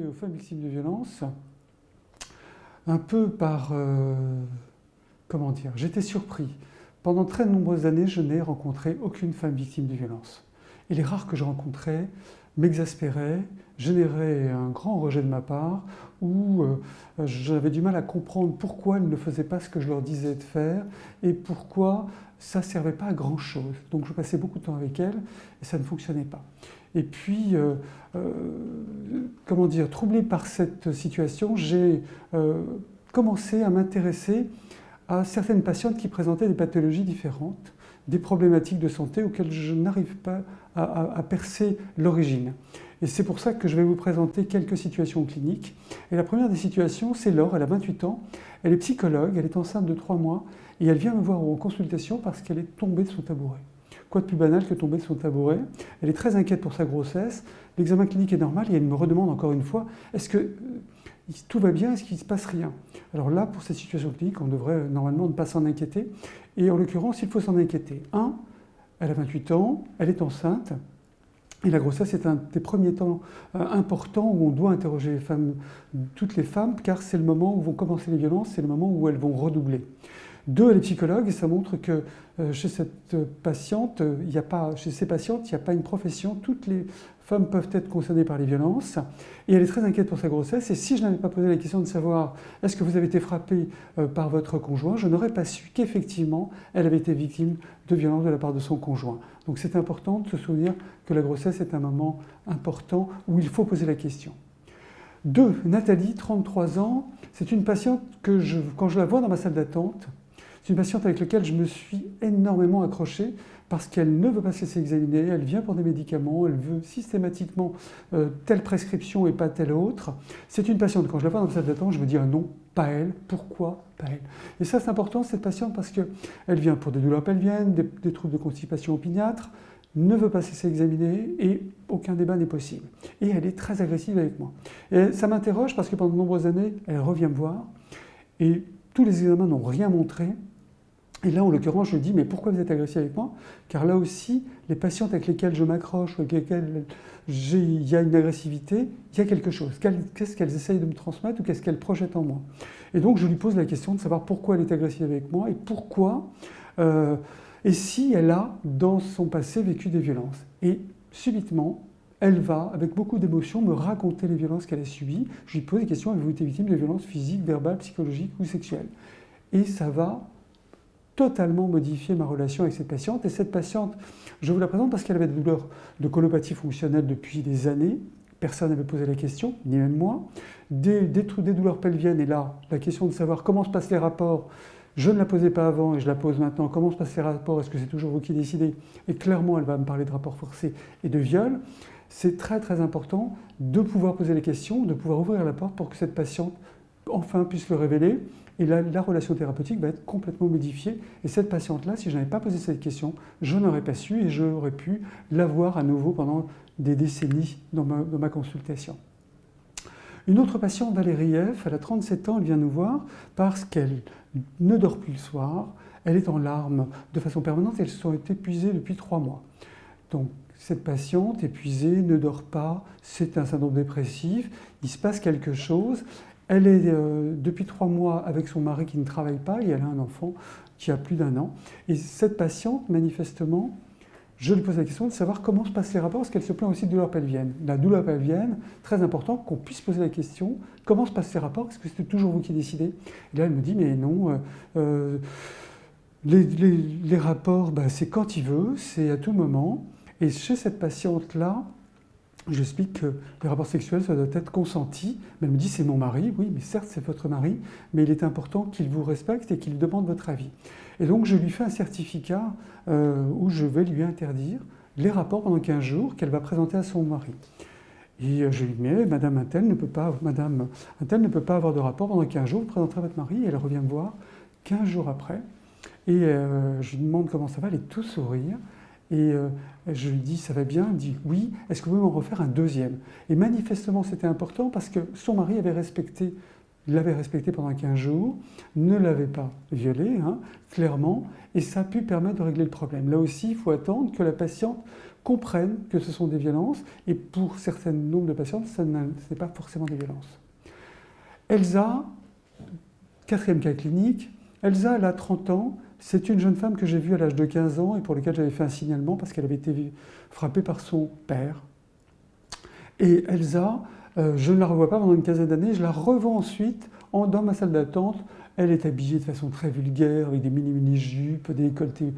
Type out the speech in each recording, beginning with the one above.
aux femmes victimes de violences un peu par... comment dire? J'étais surpris. Pendant très nombreuses années, je n'ai rencontré aucune femme victime de violence. Et les rares que je rencontrais m'exaspéraient, généraient un grand rejet de ma part, où j'avais du mal à comprendre pourquoi elles ne faisaient pas ce que je leur disais de faire et pourquoi ça ne servait pas à grand-chose. Donc je passais beaucoup de temps avec elles et ça ne fonctionnait pas. Et puis, comment dire, troublé par cette situation, j'ai commencé à m'intéresser à certaines patientes qui présentaient des pathologies différentes, des problématiques de santé auxquelles je n'arrive pas à percer l'origine. Et c'est pour ça que je vais vous présenter quelques situations cliniques. Et la première des situations, c'est Laure, elle a 28 ans, elle est psychologue, elle est enceinte de 3 mois, et elle vient me voir en consultation parce qu'elle est tombée de son tabouret. Quoi de plus banal que tomber de son tabouret? Elle est très inquiète pour sa grossesse, l'examen clinique est normal, et elle me redemande encore une fois, est-ce que tout va bien, est-ce qu'il ne se passe rien? Alors là, pour cette situation clinique, on devrait normalement ne pas s'en inquiéter. Et en l'occurrence, il faut s'en inquiéter. Elle a 28 ans, elle est enceinte. Et la grossesse est un des premiers temps importants où on doit interroger les femmes, toutes les femmes, car c'est le moment où vont commencer les violences, c'est le moment où elles vont redoubler. 2, elle est psychologue et ça montre que chez cette patiente, chez ces patientes, il n'y a pas une profession. Toutes les femmes peuvent être concernées par les violences et elle est très inquiète pour sa grossesse. Et si je n'avais pas posé la question de savoir est-ce que vous avez été frappée par votre conjoint, je n'aurais pas su qu'effectivement elle avait été victime de violences de la part de son conjoint. Donc c'est important de se souvenir que la grossesse est un moment important où il faut poser la question. 2, Nathalie, 33 ans, c'est une patiente que quand je la vois dans ma salle d'attente, c'est une patiente avec laquelle je me suis énormément accroché parce qu'elle ne veut pas se laisser examiner, elle vient pour des médicaments, elle veut systématiquement telle prescription et pas telle autre. C'est une patiente, quand je la vois dans ma salle d'attente, je me dis non, pas elle, pourquoi pas elle? Et ça c'est important, cette patiente, parce qu'elle vient pour des douleurs pelviennes, des troubles de constipation opiniâtre, ne veut pas se laisser examiner et aucun débat n'est possible. Et elle est très agressive avec moi. Et ça m'interroge parce que pendant de nombreuses années, elle revient me voir et tous les examens n'ont rien montré. Et là, en l'occurrence, je lui dis, mais pourquoi vous êtes agressif avec moi? Car là aussi, les patientes avec lesquelles je m'accroche, avec lesquelles il y a une agressivité, il y a quelque chose. Qu'est-ce qu'elles essayent de me transmettre ou qu'est-ce qu'elles projettent en moi? Et donc, je lui pose la question de savoir pourquoi elle est agressive avec moi et pourquoi, et si elle a, dans son passé, vécu des violences. Et subitement, elle va, avec beaucoup d'émotion, me raconter les violences qu'elle a subies. Je lui pose des questions, avez-vous été victime de violences physiques, verbales, psychologiques ou sexuelles? Et ça va totalement modifier ma relation avec cette patiente. Et cette patiente, je vous la présente parce qu'elle avait des douleurs de colopathie fonctionnelle depuis des années. Personne n'avait posé la question, ni même moi. Des douleurs pelviennes, et là, la question de savoir comment se passent les rapports, je ne la posais pas avant et je la pose maintenant. Comment se passent les rapports? Est-ce que c'est toujours vous qui décidez? Et clairement, elle va me parler de rapports forcés et de viol. C'est très très important de pouvoir poser les questions, de pouvoir ouvrir la porte pour que cette patiente enfin puisse le révéler. Et la relation thérapeutique va être complètement modifiée. Et cette patiente-là, si je n'avais pas posé cette question, je n'aurais pas su et j'aurais pu la voir à nouveau pendant des décennies dans ma consultation. Une autre patiente, Valérie F., elle a 37 ans, elle vient nous voir parce qu'elle ne dort plus le soir, elle est en larmes de façon permanente et elle s'est épuisée depuis 3 mois. Donc, cette patiente épuisée ne dort pas, c'est un syndrome dépressif, il se passe quelque chose. Elle est depuis 3 mois avec son mari qui ne travaille pas et elle a un enfant qui a plus d'1 an. Et cette patiente, manifestement, je lui pose la question de savoir comment se passent les rapports parce qu'elle se plaint aussi de douleur pelvienne. La douleur pelvienne, très important qu'on puisse poser la question, comment se passent les rapports? Est-ce que c'était toujours vous qui décidez? Et là, elle me dit, mais non, les rapports, c'est quand il veut, c'est à tout moment. Et chez cette patiente-là, j'explique que les rapports sexuels, ça doit être consenti. Mais elle me dit, c'est mon mari. Oui, mais certes, c'est votre mari, mais il est important qu'il vous respecte et qu'il demande votre avis. Et donc, je lui fais un certificat où je vais lui interdire les rapports pendant 15 jours qu'elle va présenter à son mari. Et je lui dis, mais Madame Untel ne peut pas avoir de rapport pendant 15 jours, vous présenterez votre mari. Et elle revient me voir 15 jours après. Et je lui demande comment ça va, elle est tout sourire. Et je lui dis, ça va bien? Elle me dit, oui, est-ce que vous pouvez m'en refaire un deuxième? Et manifestement, c'était important parce que son mari avait respecté l'avait respectée pendant 15 jours, ne l'avait pas violée, hein, clairement, et ça a pu permettre de régler le problème. Là aussi, il faut attendre que la patiente comprenne que ce sont des violences, et pour certains nombres de patientes, ce n'est pas forcément des violences. Elsa, quatrième cas clinique, Elsa, elle a 30 ans, c'est une jeune femme que j'ai vue à l'âge de 15 ans et pour laquelle j'avais fait un signalement parce qu'elle avait été frappée par son père. Et Elsa, je ne la revois pas pendant une quinzaine d'années, je la revois ensuite dans ma salle d'attente. Elle est habillée de façon très vulgaire, avec des mini-jupes, des décolletés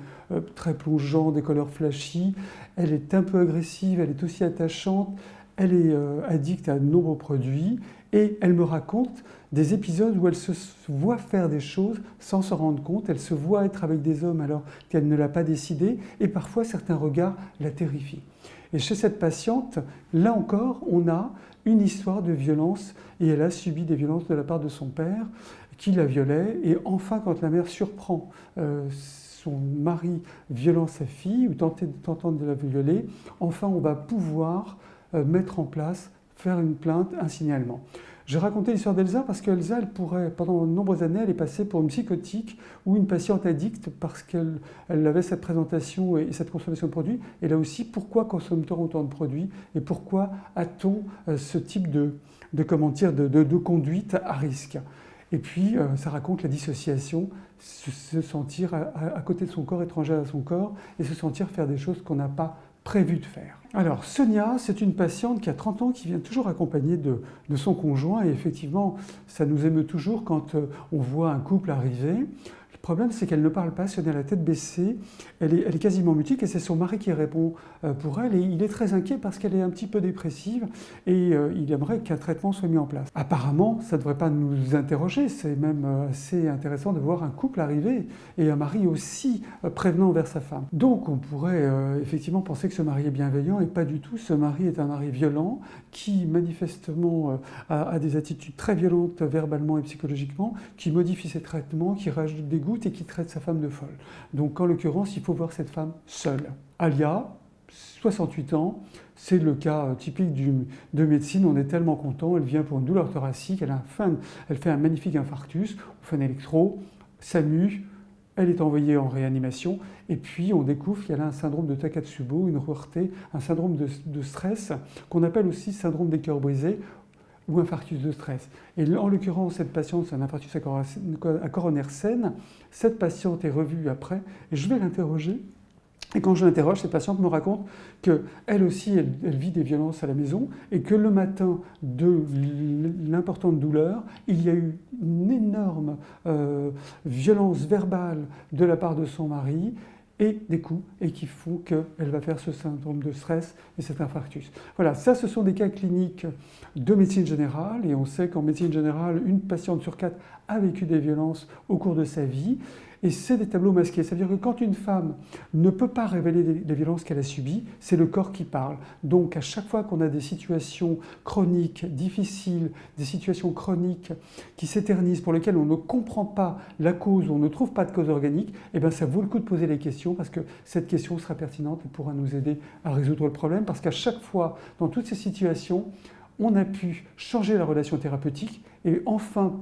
très plongeants, des couleurs flashy. Elle est un peu agressive, elle est aussi attachante, elle est addicte à de nombreux produits et elle me raconte des épisodes où elle se voit faire des choses sans se rendre compte, elle se voit être avec des hommes alors qu'elle ne l'a pas décidé et parfois certains regards la terrifient. Et chez cette patiente, là encore, on a une histoire de violence et elle a subi des violences de la part de son père qui la violait. Et enfin, quand la mère surprend son mari violant sa fille ou tentant de la violer, enfin on va pouvoir mettre en place, faire une plainte, un signalement. J'ai raconté l'histoire d'Elsa parce qu'Elsa, pendant de nombreuses années, elle est passée pour une psychotique ou une patiente addicte parce qu'elle avait cette présentation et cette consommation de produits. Et là aussi, pourquoi consomme-t-on autant de produits et pourquoi a-t-on ce type de conduite à risque? Et puis, ça raconte la dissociation, se sentir à côté de son corps, étranger à son corps, et se sentir faire des choses qu'on n'a pas prévu de faire. Alors, Sonia, c'est une patiente qui a 30 ans, qui vient toujours accompagnée de son conjoint, et effectivement, ça nous émeut toujours quand on voit un couple arriver. Le problème, c'est qu'elle ne parle pas, Sonia a la tête baissée, elle est quasiment mutique, et c'est son mari qui répond pour elle, et il est très inquiet parce qu'elle est un petit peu dépressive, et il aimerait qu'un traitement soit mis en place. Apparemment, ça ne devrait pas nous interroger, c'est même assez intéressant de voir un couple arriver, et un mari aussi prévenant envers sa femme. Donc on pourrait effectivement penser que ce mari est bienveillant, et pas du tout, ce mari est un mari violent, qui manifestement a des attitudes très violentes verbalement et psychologiquement, qui modifie ses traitements, qui rajoute des gouttes et qui traite sa femme de folle. Donc en l'occurrence, il faut voir cette femme seule. Alia, 68 ans, c'est le cas typique de médecine, on est tellement content, elle vient pour une douleur thoracique, elle fait un magnifique infarctus, on fait un électro, SAMU, elle est envoyée en réanimation, et puis on découvre qu'elle a un syndrome de Takotsubo, une rareté, un syndrome de stress, qu'on appelle aussi syndrome des cœurs brisés, ou infarctus de stress. Et en l'occurrence, cette patiente, c'est un infarctus à coronaire saine. Cette patiente est revue après, et je vais l'interroger. Et quand je l'interroge, cette patiente me raconte qu'elle aussi, elle vit des violences à la maison, et que le matin de l'importante douleur, il y a eu une énorme violence verbale de la part de son mari, et des coups, et qui font qu'elle va faire ce syndrome de stress et cet infarctus. Voilà, ça ce sont des cas cliniques de médecine générale, et on sait qu'en médecine générale, une patiente sur 4 a vécu des violences au cours de sa vie, et c'est des tableaux masqués. C'est-à-dire que quand une femme ne peut pas révéler les violences qu'elle a subies, c'est le corps qui parle. Donc à chaque fois qu'on a des situations chroniques, difficiles, des situations chroniques qui s'éternisent, pour lesquelles on ne comprend pas la cause, on ne trouve pas de cause organique, eh bien ça vaut le coup de poser les questions, parce que cette question sera pertinente et pourra nous aider à résoudre le problème, parce qu'à chaque fois, dans toutes ces situations, on a pu changer la relation thérapeutique et enfin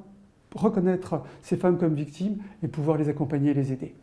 reconnaître ces femmes comme victimes et pouvoir les accompagner et les aider.